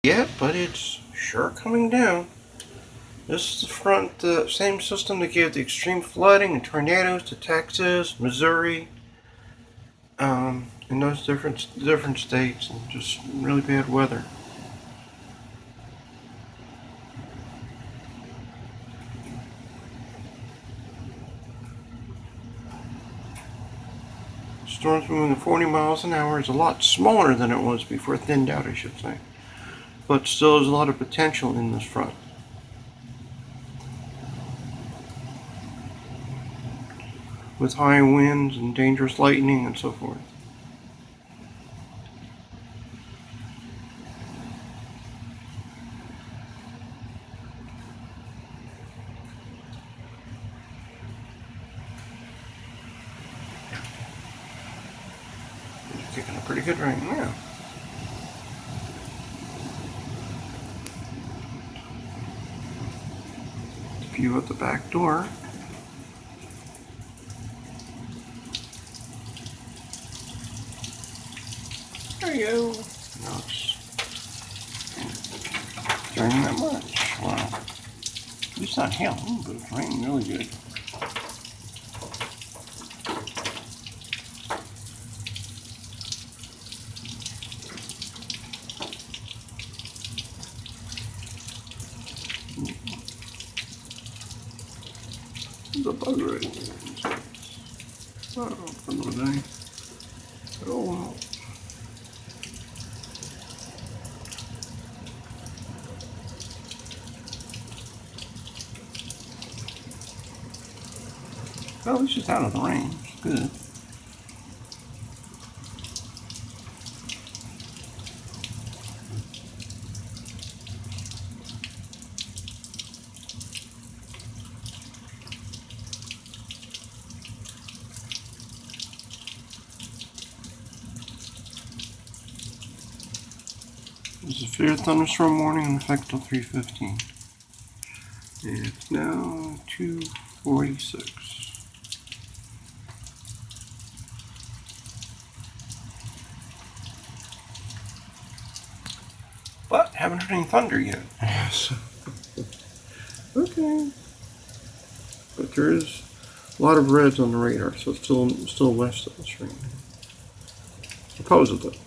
yet, but it's sure coming down. This is the front, same system that gave the extreme flooding and tornadoes to Texas, Missouri, in those different states, and just really bad weather. Storms moving at 40 miles an hour is a lot smaller than it was before, thinned out, I should say. But still, there's a lot of potential in this front. With high winds and dangerous lightning and so forth. It's kicking a pretty good rain now. View at the back door. There you go. No, it's raining that much. Wow. It's not hailing, but it's raining really good. There's a bug right there. Oh, fun with that. Oh, wow. Well, at least it's out of the rain. It's good. There's a severe thunderstorm warning in effect till 3:15. It's now 2:46. But haven't heard any thunder yet. So, okay. But there is a lot of reds on the radar, so it's still west of us right now. Supposedly.